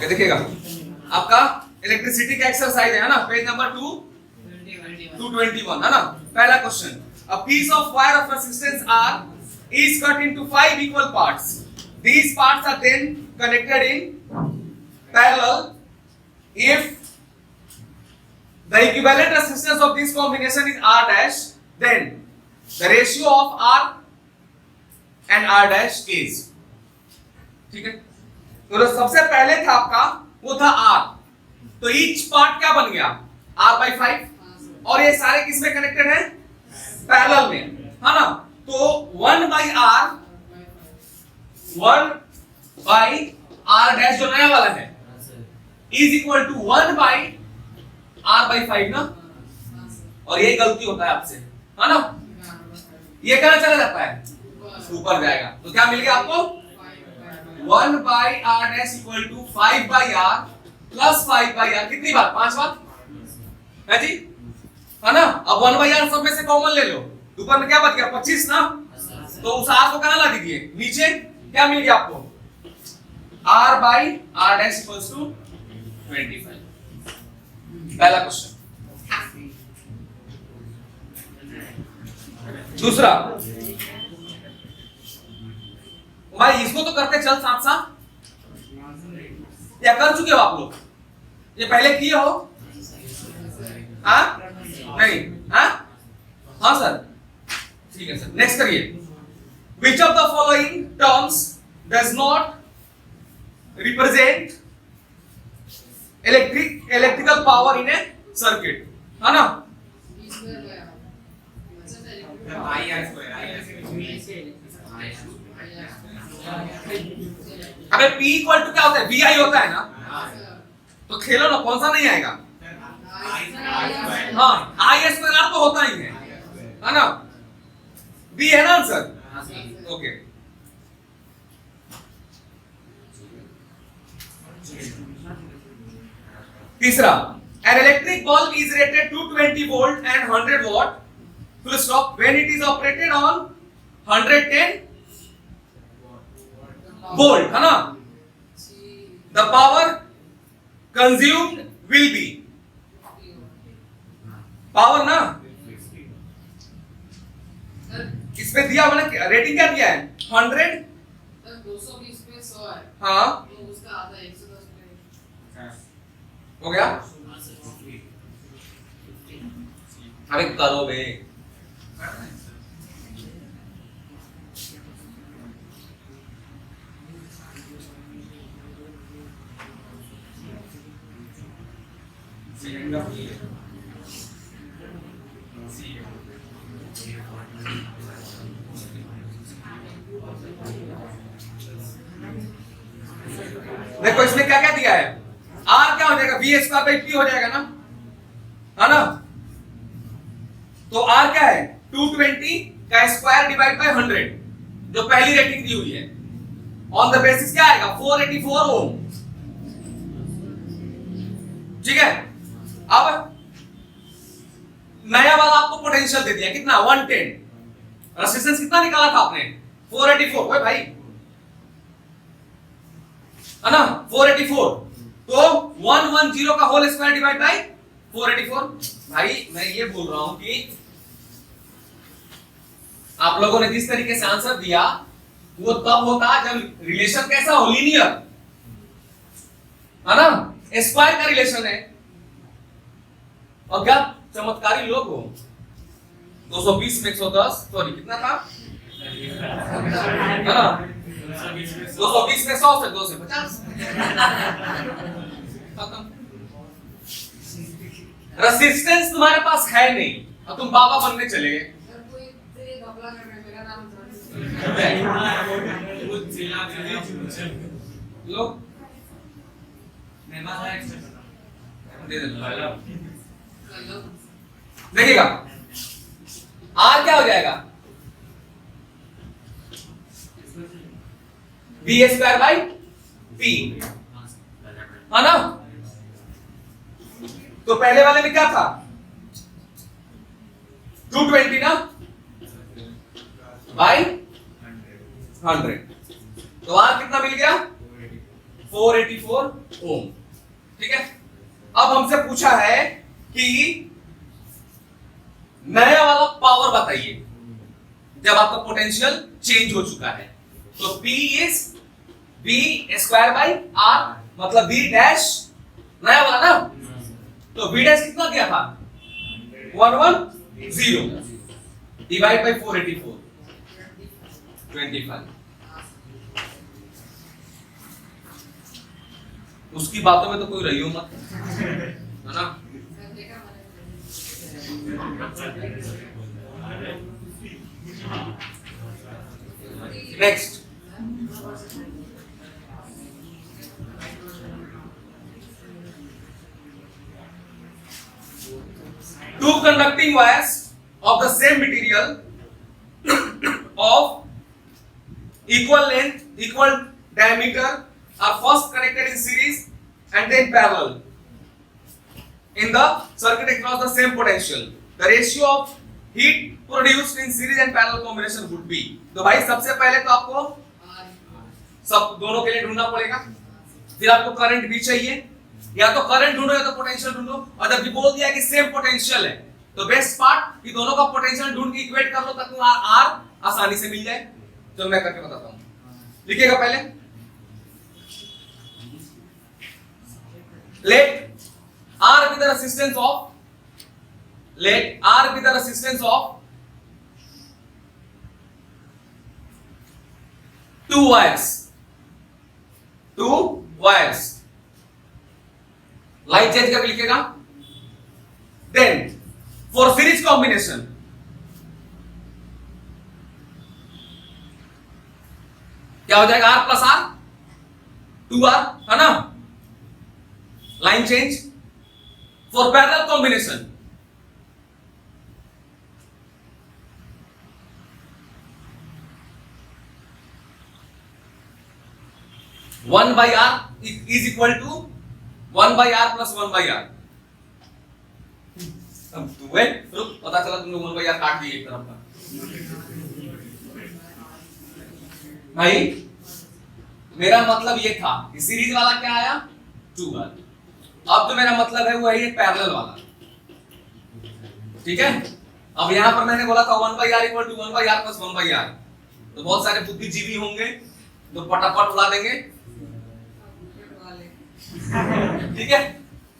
देखिएगा आपका इलेक्ट्रिसिटी का एक्सरसाइज है ना, पेज नंबर 221 है ना। पहला question, a piece of wire of resistance R is cut into 5 equal parts. These parts are then connected in parallel. If the equivalent resistance of this combination is R dash, then the ratio of R and R dash is, ठीक है। तो सबसे पहले था आपका वो था R, तो ईच पार्ट क्या बन गया R/5, और ये सारे किस में कनेक्टेड है, पैरेलल में, है ना। तो 1/R डैश जो नया वाला है इज इक्वल टू 1/R/5 ना, और ये गलती होता है आपसे, है ना। ये कहां चला जाता है, ऊपर जाएगा। तो क्या मिल गया आपको 1/R dash equal to 5/R plus 5/R, कितनी बार, 5 बार है जी, है ना। अब 1/R सब में से कॉमन ले लो, ऊपर में क्या बच गया 25 ना, तो उस R को कहां ला दीजिए, नीचे। क्या मिल गया आपको R/R डैश इक्वल्स टू 25। पहला क्वेश्चन। दूसरा, भाई इसको तो करते चल साथ साथ, या कर चुके हो आप लोग, ये पहले किए हो, हाँ नहीं, हाँ सर, ठीक है सर। नेक्स्ट करिए, which of the following terms does not represent electrical power in a circuit, है ना। अबे P इक्वल टू क्या होता है, VI होता है ना, तो खेलो ना, कौन सा नहीं आएगा, हाँ I स्क्वायर R तो होता ही है ना, B है ना आंसर, ओके। तीसरा, an electric bulb is rated 220 volt and 100 watt, full stop, when it is operated on 110 volt, है ना, the power consumed will be, power ना, इसमें दिया मैंने, रेटिंग क्या दिया है 100, 220 पे 100 है, हाँ तो उसका आधा 110 पे हो गया। अरे करो बे, देखो इसमें क्या क्या दिया है, R क्या हो जाएगा, V²/P हो जाएगा ना, है ना। तो R क्या है 220 का स्क्वायर डिवाइड बाय 100, जो पहली रेटिंग दी हुई है, ऑन द बेसिस क्या आएगा 484 ओम, ठीक है। अब नया वाला आपको पोटेंशियल दे दिया, कितना 110, रेजिस्टेंस कितना निकाला था आपने 484, ओए भाई, है ना 484, तो 110 का होल स्क्वायर डिवाइड बाय 484। भाई मैं ये बोल रहा हूं कि आप लोगों ने जिस तरीके से आंसर दिया वो तब होता जब रिलेशन कैसा हो, लीनियर, है ना, स्क्वायर का रिलेशन है। और क्या चमत्कारी लोग हो, 220 में 110, सॉरी कितना था, है ना, 220 में 100 से 2 से 50 खत्म। रेजिस्टेंस तुम्हारे पास है नहीं और तुम बाबा बनने चले गए। कोई तेरे घपला कर रहा है, मेरा नाम लो दे दे, देखिएगा R क्या हो जाएगा V²/P, है ना। तो पहले वाले में क्या था 220 ना बाय 100, तो R कितना मिल गया 484 ओम। ठीक है, अब हमसे पूछा है कि नया वाला पावर बताइए जब आपका पोटेंशियल चेंज हो चुका है। तो P is V square by R, मतलब V डैश नया वाला ना, तो V डैश कितना दिया था 110 डिवाइड बाई 484 25। उसकी बातों में तो कोई रही हो मत, है ना। Next, two conducting wires of the same material of equal length, equal diameter are first connected in series and then parallel in the circuit across the same potential. The ratio of heat produced in series and parallel combination would be. तो भाई सबसे पहले तो आपको सब दोनों के लिए ढूंढना पड़ेगा, फिर आपको करंट भी चाहिए, या तो करंट ढूंढो या तो पोटेंशियल ढूंढो। और जब बोल दिया कि सेम पोटेंशियल है तो बेस्ट पार्ट कि दोनों का पोटेंशियल ढूंढ के इक्वेट कर लो ताकि आर आसानी से मिल जाए। तो मैं करके बताता हूं, लिखिएगा पहले। let R be the resistance of two wires, line change करके लिखेगा। then for series combination क्या हो जाएगा, R प्लस R 2R, है ना। Line change for parallel combination one by R is equal to 1 by R plus 1 by R. पता चला तुमने 1 बाई आर काट दिए एक तरफ का। भाई मेरा मतलब ये था कि सीरीज वाला क्या आया 2R। अब तो मेरा मतलब है वो है ये पैरेलल वाला। ठीक है, अब यहां पर मैंने बोला था 1 by R equal to 1 by R plus 1 by R, तो बहुत सारे बुद्धिजीवी होंगे तो पटापट उड़ा देंगे। ठीक है,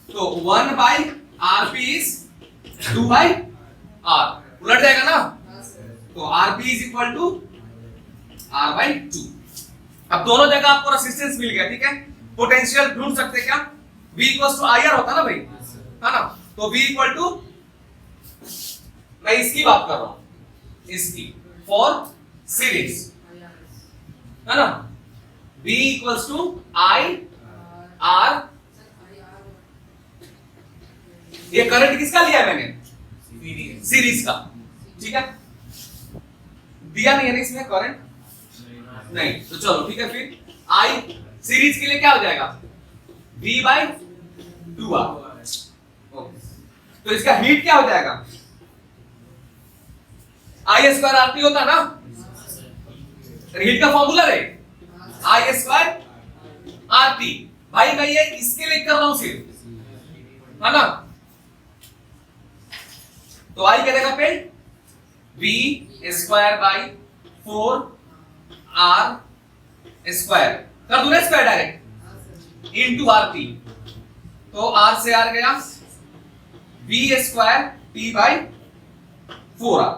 तो 1 by R P is 2 by R, उलट जाएगा ना, तो R P is equal to R by 2। अब दोनों जगह आपको रेजिस्टेंस मिल गया। ठीक है, पोटेंशियल ढूंढ सकते क्या, V equal to I R होता ना भाई, है ना। तो V इक्वल टू, मैं इसकी बात कर रहा हूं, इसकी फॉर सीरीज, है ना। V equal to I R, ये करंट किसका लिया है मैंने, सीरीज का। ठीक है, दिया नहीं है ना इसमें करंट, नहीं, तो चलो ठीक है। फिर आई सीरीज के लिए क्या हो जाएगा V बाई 2R। तो इसका हीट क्या हो जाएगा, आई स्क्वायर आर टी होता ना, हीट का फॉर्मूला है आई स्क्वायर आर टी। भाई मैं ये इसके लिए कर रहा हूं सिर्फ, है ना। तो आई क्या देगा पे V square by 4R square, कर दूं ना square direct, into R T. तो आर से आर गया, V square T by 4R,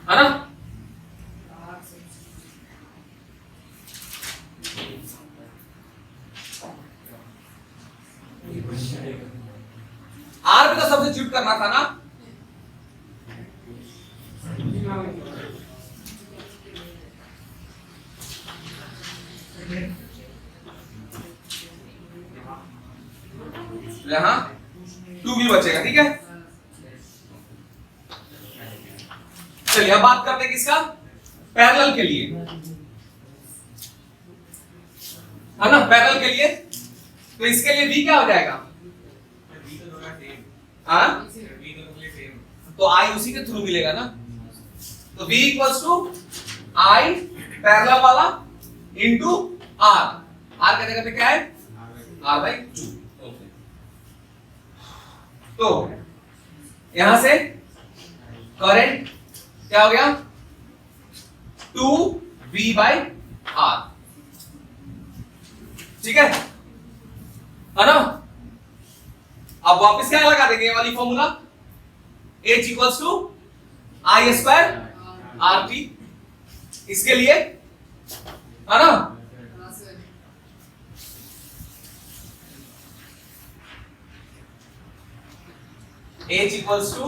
है ना। आर भी तो सब्स्टिट्यूट करना था ना, यहां 2B बचेगा। ठीक है, चलिए अब बात करते हैं किसका, पैरेलल के लिए, है ना। पैरेलल के लिए तो इसके लिए V क्या हो जाएगा, हाँ, तो I उसी के थ्रू मिलेगा ना। तो V equals to I parallel वाला इनटू आर, आर का जगह पे क्या है r/2। ओके, तो यहां से करंट क्या हो गया 2v/r, ठीक है ना। अब वापस क्या लगा देंगे ये वाली formula, H equals to I square RT, इसके लिए है ना। हाँ sir. H equals to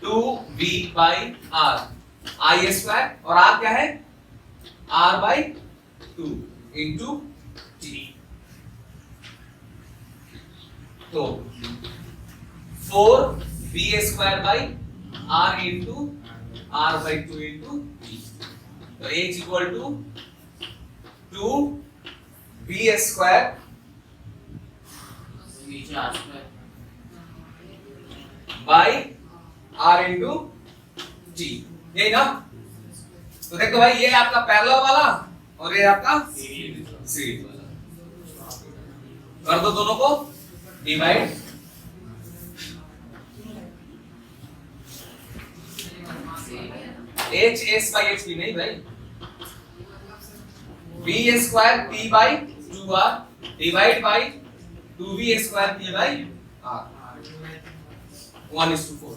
2v/r, I square और R क्या है r/2 इंटू t। तो 4v square by r into r/2 into t। तो H equal to 2v square नीचे आ चुका है। बाई r इंटू t, यही ना। तो देखो भाई ये आपका पैरेलल वाला और ये आपका सीरीज वाला, कर दो दोनों को divide. H S by H P नहीं भाई, V square P by 2R divide by 2V square P by R 1:4।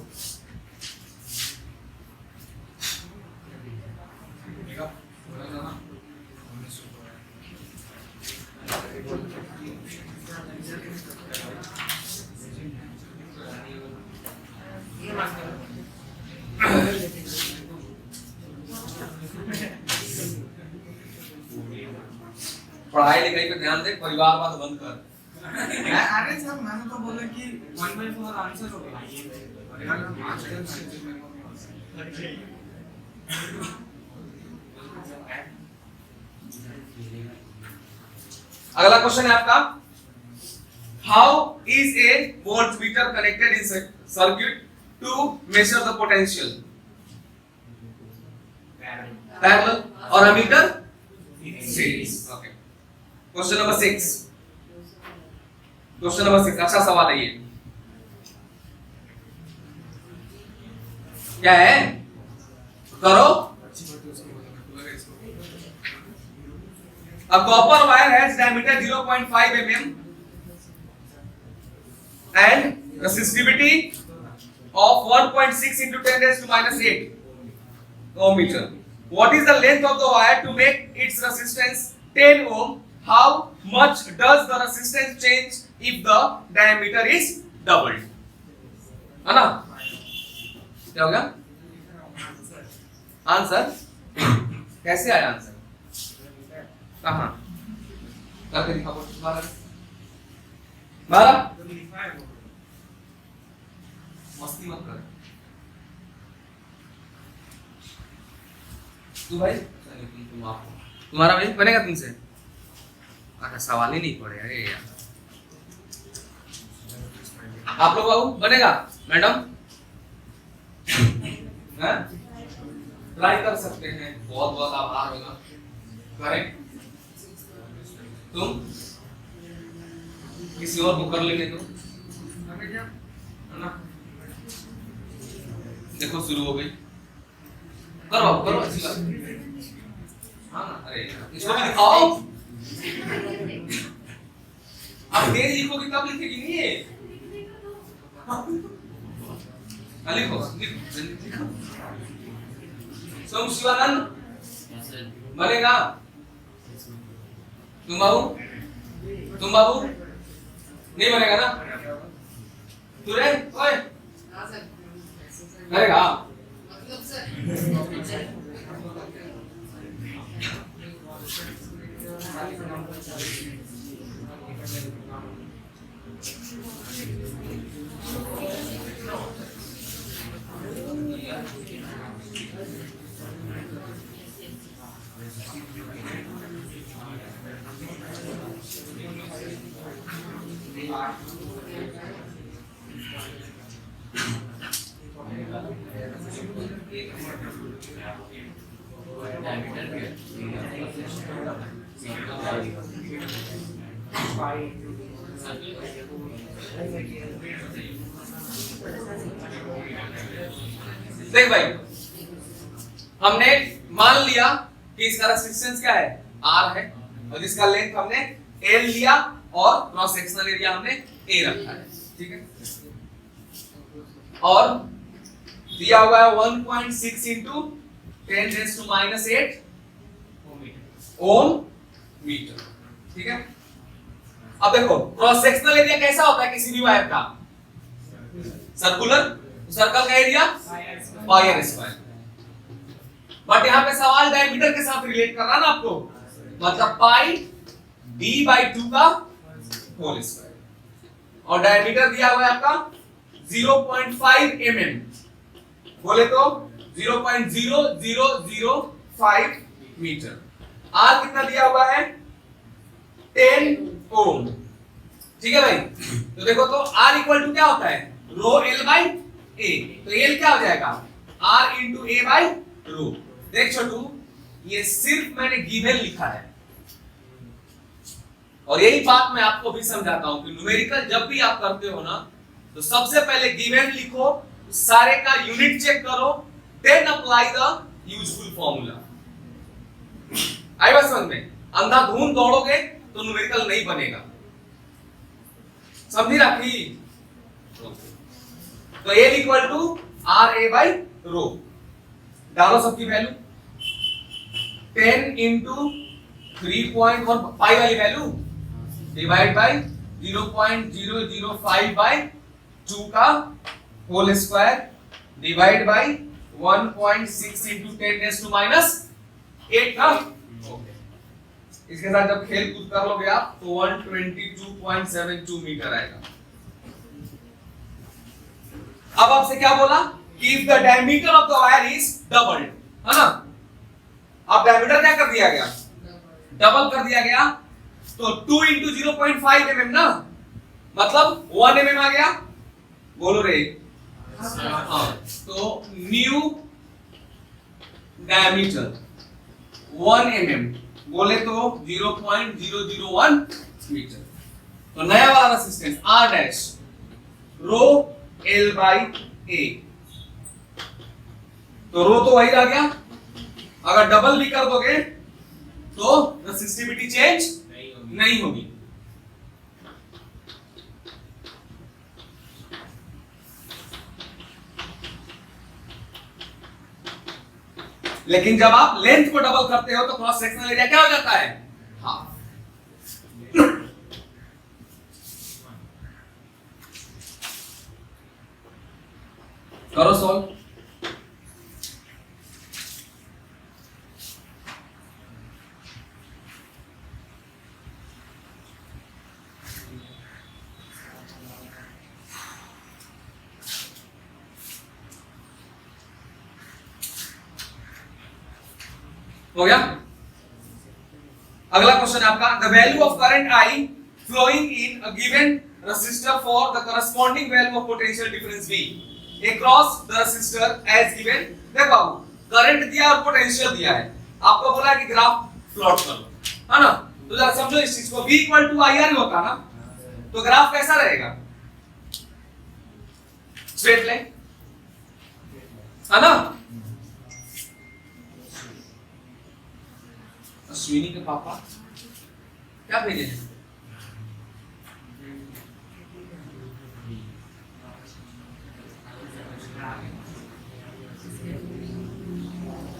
पढ़ाई लिखाई पे ध्यान दे, परिवार बात बंद कर। अरे सर मैंने तो बोला कि 1/4 आंसर होगा। अगला क्वेश्चन है आपका, how is a voltmeter connected in circuit to measure the potential, parallel और ammeter series. Okay, question number 6, question number 6 अच्छा सवाल है ये। क्या है करो। A copper wire has diameter 0.5 mm and resistivity of 1.6 into 10 raised to -8 ohm meter. What is the length of the wire to make its resistance 10 ohm? How much does the resistance change if the diameter is doubled? है ना, क्या होगा answer? कैसे आया answer, कहां करके दिखाओ। 12 मस्ती मत कर तू भाई, तुम्हारा भाई बनेगा तुमसे। अच्छा सवाल ही नहीं पड़े, अरे यार आप लोग बाबू बनेगा मैडम, ट्राई कर सकते हैं, बहुत बहुत आभार होगा। करें तुम किसी और को कर लेने दो, है ना। देखो शुरू हो गई, करो करो अच्छी बात। हाँ ना, अरे इसको भी दिखाओ। अब तेज लिखोगी तब लिखेगी नहीं ये, लिखो लिखो। सोम शिवानंद बनेगा, तुम बाबू नहीं बनेगा ना, तू रे ओए हाँ सर। करेगा। मतलब सर देख भाई, हमने मान लिया कि इसका रेजिस्टेंस क्या है, R है, और इसका लेंथ हमने L लिया और क्रॉस सेक्शनल एरिया हमने A रखा है, ठीक है। और दिया हुआ है 1.6 into 10 raised to -8 Om metre, ठीक है। अब देखो क्रॉस सेक्शनल एरिया कैसा होता है किसी भी वायर का, सर्कुलर, सर्कल का area pi R square. But यहाँ पे सवाल डायमीटर के साथ रिलेट कर रहा है ना आपको, मतलब पाई d/2 का होल स्क्वायर, और डायमीटर दिया हुआ है आपका 0.5 mm, बोले तो 0.0005 मीटर। R कितना दिया हुआ है 10 ओम, ठीक है भाई। तो देखो तो R इक्वल टू क्या होता है रो L बाई A, तो L क्या हो जाएगा R into A by rho. देख छोटू, ये सिर्फ मैंने गिवन लिखा है, और यही बात मैं आपको भी समझाता हूं कि न्यूमेरिकल जब भी आप करते हो ना, तो सबसे पहले गिवन लिखो, सारे का यूनिट चेक करो, then apply the useful formula. आई बात समझ में? अंधाधुंध दौड़ोगे तो न्यूमेरिकल नहीं बनेगा, समझी राखी? तो L equal to R A by rho, डालो सबकी वैल्यू, 10 इंटू 3 और पाई वाली वैल्यू डिवाइड बाई 0.005 बाई 2 का whole square divide by 1.6 into 10 raise to -8 का। इसके साथ जब खेल कूद कर लोगे आप तो 122.72 मीटर आएगा। अब आपसे क्या बोला कि if the diameter of the wire is doubled, है ना? अब डायमीटर क्या कर दिया गया, डबल कर दिया गया, तो 2 into 0.5 mm ना, मतलब 1 mm आ गया, बोलो रे। हाँ, तो न्यू डायमीटर 1 mm, बोले तो 0.001 मीटर। तो नया वाला resistance R dash rho L by A, तो रो तो वही रह गया, अगर डबल भी कर दोगे तो रेसिस्टिविटी चेंज नहीं होगी। लेकिन जब आप लेंथ को डबल करते हो तो क्रॉस सेक्शनल एरिया क्या हो जाता है, हाफ। करो सॉल्व। हो गया। अगला क्वेश्चन आपका, the value of current I flowing in a given resistor for the corresponding value of potential difference V across the resistor as given। देखो करंट दिया और पोटेंशियल दिया है, आपको बोला है कि ग्राफ प्लॉट करो, है ना? तो जरा समझो इस चीज को, V इक्वल टू IR होता ना, तो ग्राफ कैसा रहेगा, स्ट्रेट लाइन, है ना? अश्विनी के पापा क्या भेजे हैं?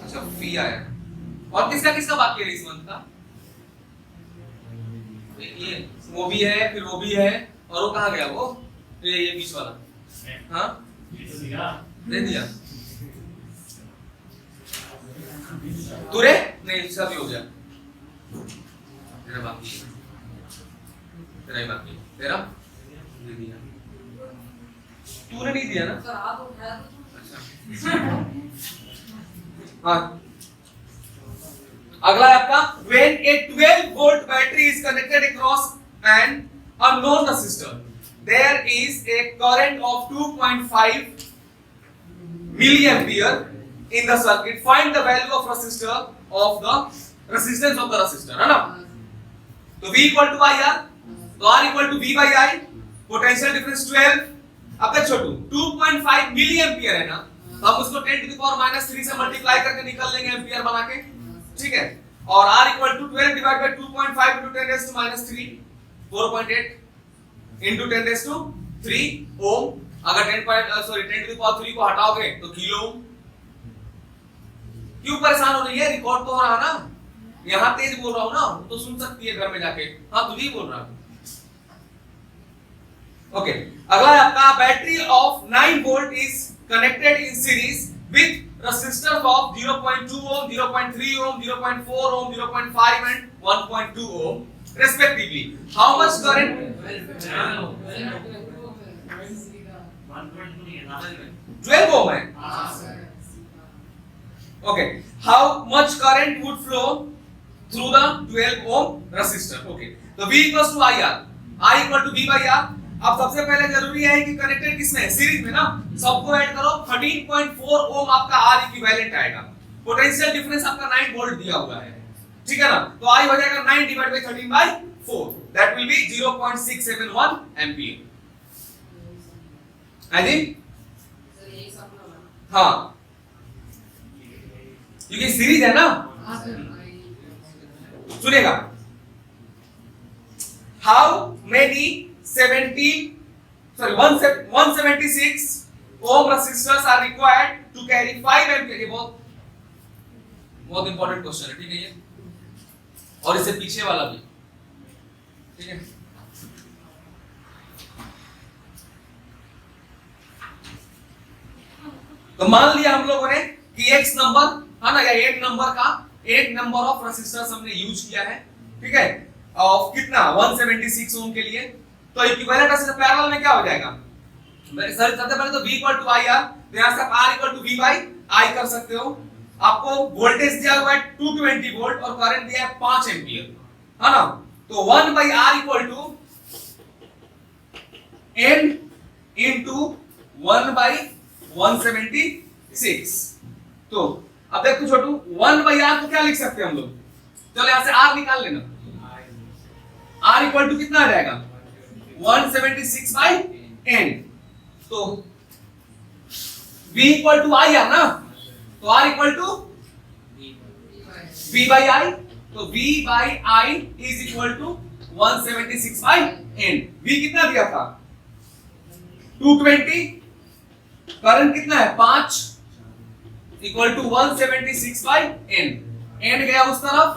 अच्छा फी आया। और किसका किसका बाकी है इस मंथ का? ये वो भी है, फिर वो भी है, और वो कहाँ गया वो? ये बीच वाला, हाँ दे दिया तुरे नहीं, सब हो गया, तेरा बाकी है, तेरा ही बाकी है, तेरा दे दिया, तूने नहीं दिया ना? सर हाथ उठाया तो अच्छा हाँ। अगला है आपका, when a 12 volt battery is connected across an unknown resistor, there is a current of 2.5 milliampere in the circuit. Find the value of resistor of the resistance of the resistor, है ना? तो V equal to IR, तो R equal to V by I, potential difference 12. अब देख छोटू 2.5 milli ampere है ना, तो हम उसको 10 to the power minus 3 से मल्टीप्लाई करके निकाल लेंगे एम्पियर बना के, ठीक है? और R equal to 12 divided by 2.5 into 10 raised to minus 3, 4.8 into 10 raised to 3 ओम. अगर 10 to the power 3 को हटाओगे तो किलो ओम. क्यों परेशान हो रही है? रिकॉर्ड तो हो रहा ना, यहाँ तेज बोल रहा हूँ ना, तो सुन सकती है घर में जाके. हाँ तू भी बोल रहा है. ओके, अगला है आपका battery of 9 volt is connected in series with resistors of 0.2 ohm, 0.3 ohm, 0.4 ohm, 0.5 and 1.2 ohm respectively. How much current? 12 ohm है. Okay, how much current would flow through the 12 ohm resistor? Okay, तो V equals to IR, I equal to V by R. अब सबसे पहले जरूरी है कि connected किसमें है? सीरीज में ना. सबको ऐड करो, 13.4 ओम आपका R इक्विवेलेंट आएगा. पोटेंशियल डिफरेंस आपका 9 वोल्ट दिया हुआ है, ठीक है ना? तो I हो जाएगा 9 divided by 13 by 4, that will be 0.671 ampere. I think sir यही सब ना. हाँ, क्योंकि सीरीज है ना. हाँ सर. सुनेगा. How many 176 ohm resistors are required to carry 5 ampere? ये बहुत इंपॉर्टेंट क्वेश्चन है, ठीक है ये, और इससे पीछे वाला भी, ठीक है. तो मान लिया हम लोगों ने कि x नंबर है ना, या एक नंबर का एक नंबर ऑफ रेसिस्टर्स हमने यूज किया है, ठीक है, ऑफ कितना 176 ओम के लिए. तो इक्विवेलेंट रेसिस्टर पैरेलल में क्या हो जाएगा? सर सबसे पहले तो V इक्वल टू IR, तो यहां से आप R equal to V by I कर सकते हो. आपको वोल्टेज दिया हुआ है 220 वोल्ट और करंट दिया है 5 एम्पियर, है ना? तो 1 by R equal to N into 1 by 176. तो अब देख तू छोटू 1 बाई R को क्या लिख सकते हैं हम लोग? चलो यहां से R निकाल लेना. R इक्वल टू कितना आ जाएगा? 176 बाई N. तो V इक्वल टू I है ना, तो R equal to V by I. तो V by I is equal to 176 by N. V कितना दिया था? 220. करंट कितना है? 5 equal to 176 by N. N गया उस तरफ,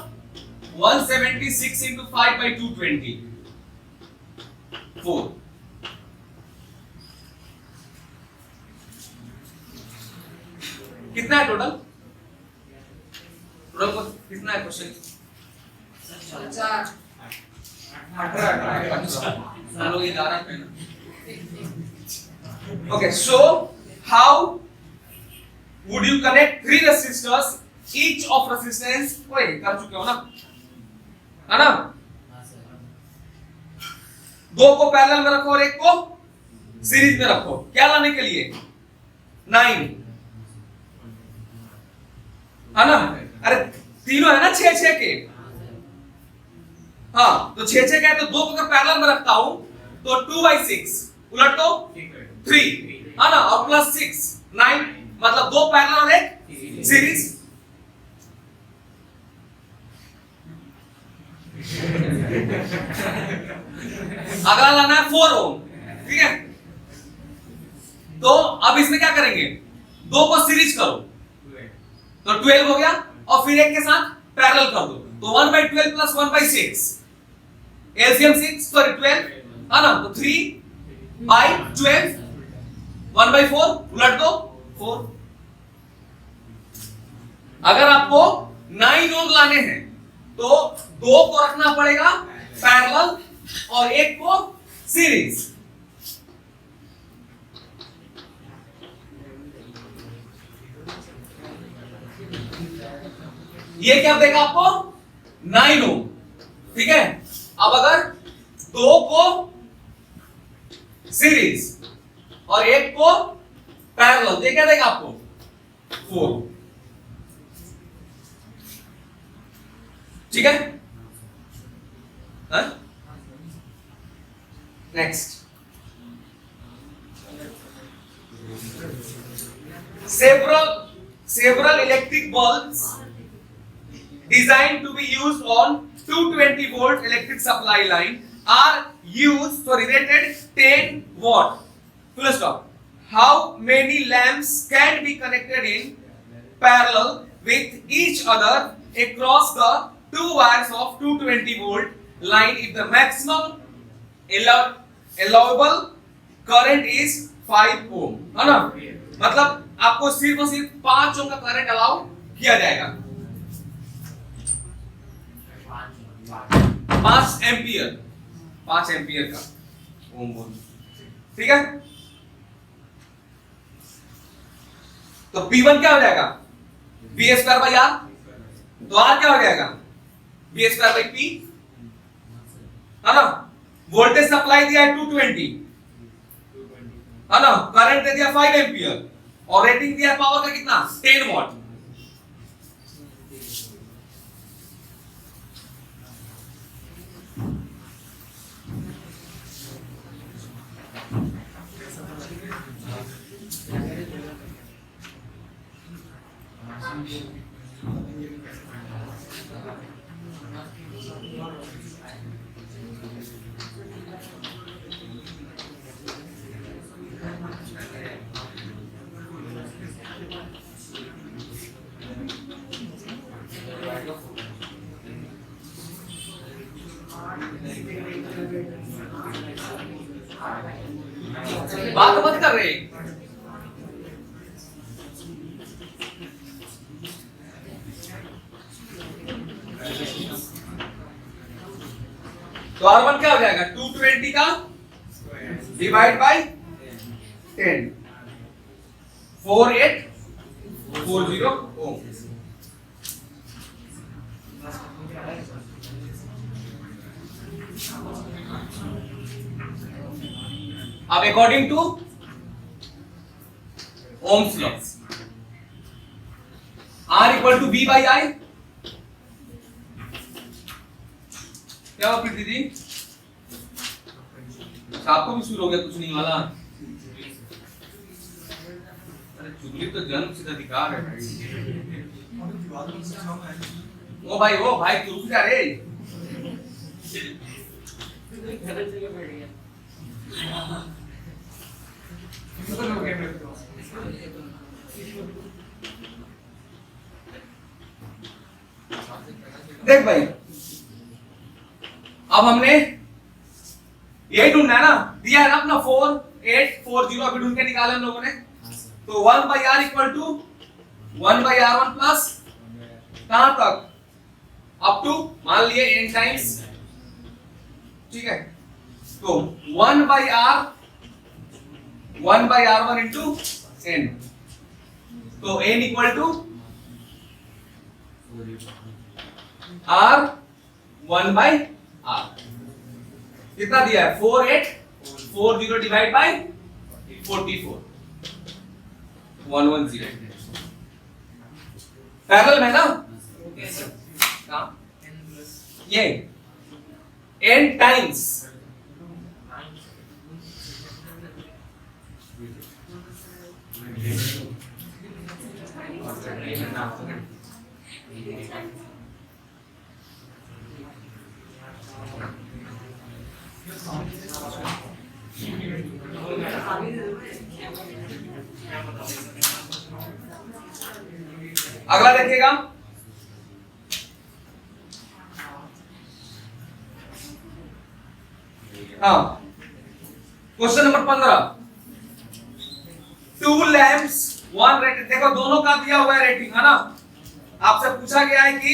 176 into 5 by 220, 4. कितना है टोटल? टोटल कितना है क्वेश्चन? 18 लोग 11 पे ना. Okay, so how would you connect 3 resistors each of resistance? ओए कर चुके हो ना, है ना? दो को पैरेलल में रखो और एक को सीरीज में रखो. क्या लाने के लिए? 9, है ना? अरे तीनों है ना 6-6 के. हाँ, तो 6-6 का है, तो दो को अगर पैरेलल में रखता हूं तो 2 by 6 उलट दो 3, है ना? और प्लस 6 9, मतलब दो पैरेलल और एक सीरीज. अगला लाना है 4 ओम, ठीक है? तो अब इसमें क्या करेंगे? दो को सीरीज करो तो 12 हो गया, और फिर एक के साथ पैरेलल कर दो तो 1 by 12 plus 1 by 6, LCM 6 sorry 12, है ना? तो 3 by 12, 1 by 4 उलट दो 4. अगर आपको 9 ओम लाने हैं तो दो को रखना पड़ेगा पैरेलल और एक को सीरीज. ये क्या देगा आपको? 9 ओम, ठीक है? अब अगर दो को सीरीज और एक को पैरेलल, ये क्या देगा आपको? 4. ठीक है? Next, several electric bulbs designed to be used on 220 volt electric supply line are rated 10 watt. Full stop. How many lamps can be connected in parallel with each other across the two wires of 220 volt line if the maximum allowable current is 5 ohm? है ना? मतलब आपको सिर्फ और सिर्फ 5 ओम का current allow किया जाएगा, 5 एम्पियर का ओम बोल, ठीक है? तो P1 क्या हो जाएगा? बी स्क्वायर बाई आर, तो आर क्या हो जाएगा? बी स्क्वायर बाई पी, है ना? वोल्टेज सप्लाई दिया है 220, है ना? करंट दे दिया 5 एम्पियर और रेटिंग दिया पावर का कितना? 10 वॉट। बात मत कर रहे, तो R1 क्या हो जाएगा? 220 का डिवाइड बाई 10, 4840 ओम। अब according to ohm's law, R equal to V by I, क्या हुआ प्रीति जी? आपको भी शुरू हो गया कुछ नहीं वाला? अरे चुगली तो जन्म सिद्ध अधिकार है भाई। ओ भाई तू रुक जा रे। देख भाई, अब हमने यही ढूंढना है ना, दिया है ना अपना 4840, अभी ढूंढ के निकाला हम लोगों ने। तो 1 by R equal to 1 by R1 plus कहां तक? अप टू मान लिए n टाइम्स, ठीक है? तो 1 बाई R1 इंटू n, तो n equal to R 1 by R, कितना दिया है? 4840 डिवाइड बाई 44, 110। पैरेलल में ना ये n टाइम्स अगला देखिएगा, हाँ क्वेश्चन नंबर 15, 2 लैंप्स 1 रेटिंग। देखो दोनों का दिया हुआ है रेटिंग, है ना? आपसे पूछा गया है कि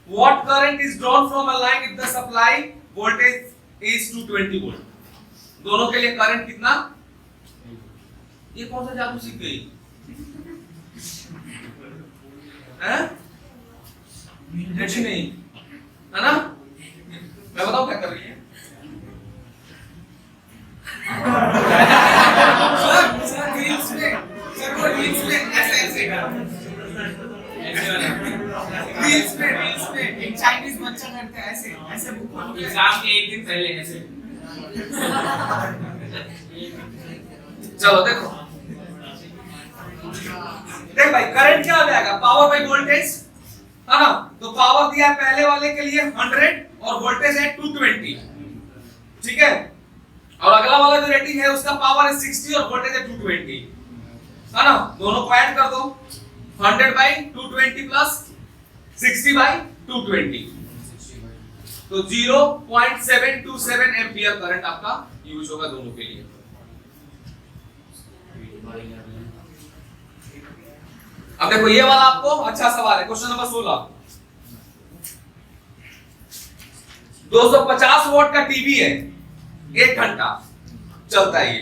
what current is drawn from a line if the supply voltage is 220 volt. दोनों के लिए करंट कितना? ये कौन सा जादू सीख गई हैं? नहीं, है ना? मैं बताऊं क्या कर रही है? सर रील्स में ऐसे रील्स में एक चाइनीज करते हैं ऐसे ऐसे बुक खोलते हैं एग्जाम के एक दिन पहले ऐसे चलो देखो, देख भाई करंट क्या हो जाएगा, पावर बाई वोल्टेज, है ना। तो पावर दिया है पहले वाले के लिए 100 और वोल्टेज है 220, ठीक है। और अगला वाला जो रेटिंग है उसका पावर है 60 और वोल्टेज है 220, है ना। दोनों को ऐड कर दो, 100 बाई 220 प्लस 60 बाई 220, तो 0.727 एम्पियर करंट आपका यूज होगा दोनों के लिए। अब देखो ये वाला आपको अच्छा सवाल है, क्वेश्चन नंबर 16। 250 वॉट का टीवी है, 1 घंटा चलता है ये,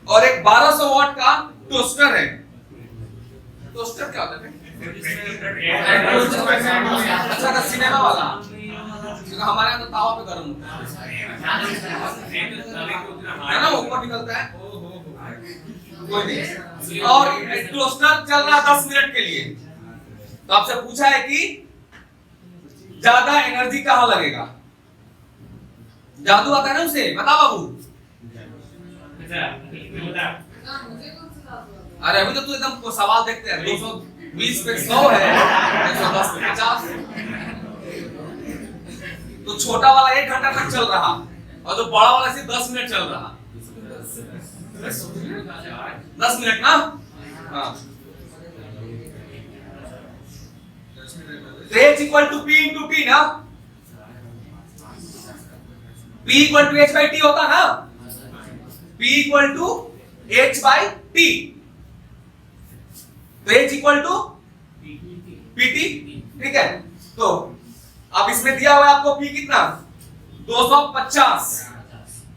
और एक 1200 वॉट का टोस्टर है। टोस्टर क्या होता है? अच्छा, सिनेमा वाला, क्योंकि हमारे यहाँ तो तावा पे गर्म होता है ना, ऊपर निकलता है, कोई नहीं। और टोस्टर चल रहा 10 मिनट के लिए, तो आपसे पूछा है कि ज्यादा एनर्जी कहां लगेगा। जादू आता है ना उसे, बता बाबू। ना मुझे कौन सा जादू आता है? अरे अभी तो तू एकदम सवाल देखते हैं, 220 पे 100 है, 110 पे 50। तो छोटा वाला 1 घंटा तक चल रहा, और जो बड़ा वाला सिर्फ 10 मिनट चल रहा। 10 मिनट ना, हाँ। तो H equal to P into T ना, P equal to H by T होता ना, P equal to H by T, तो H इक्वल टू PT, ठीक है। तो अब इसमें दिया हुआ है आपको P कितना, 250,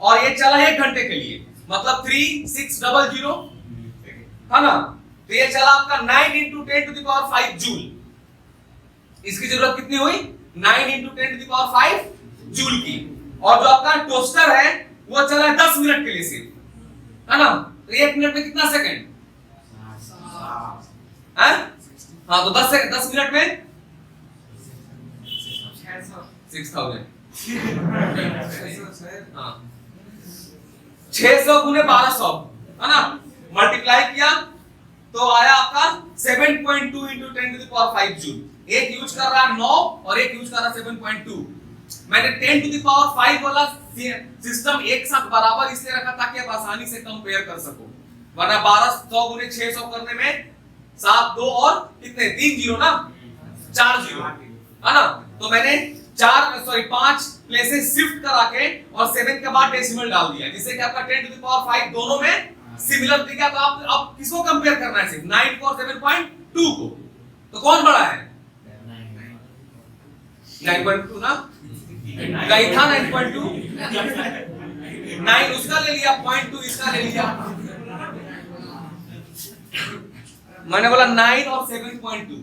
और ये चला 1 घंटे के लिए, मतलब 3600, है ना। तो ये चला आपका 9 into 10 to the power 5 joule. इसकी जरूरत कितनी हुई, 9 into 10 to the power 5 joule की। और जो आपका टोस्टर है वो चला है 10 मिनट के लिए सिर्फ, है ना। तो 1 मिनट में कितना सेकंड है, हाँ, तो 10 मिनट में 6000, हाँ, 600 गुने 1200, है ना, मल्टीप्लाई किया तो आया आपका 7.2 into 10 to the power 5 joule. एक यूज कर रहा है 9 और एक यूज कर रहा है 7.2। मैंने 10 to the power 5 वाला सिस्टम एक साथ बराबर इसलिए रखा ताकि आप आसानी से कंपेयर कर सको, वरना 1200 गुने 600 करने में 7 2 और कितने 3 जीरो ना, 4 जीरो, है ना। तो मैंने 5 प्लेसेस शिफ्ट करा के और 7 के बाद डेसिमल डाल दिया, जिससे कि आपका 10 to the power 5 दोनों में सिमिलर दिखा। तो आप अब किसको कंपेयर करना है, सिर्फ 9 को और 7.2 को। तो कौन बड़ा है, 9.2 ना, कहीं था 9.2, 9 उसका ले लिया, 0.2 इसका ले लिया। मैंने बोला 9 और 7.2,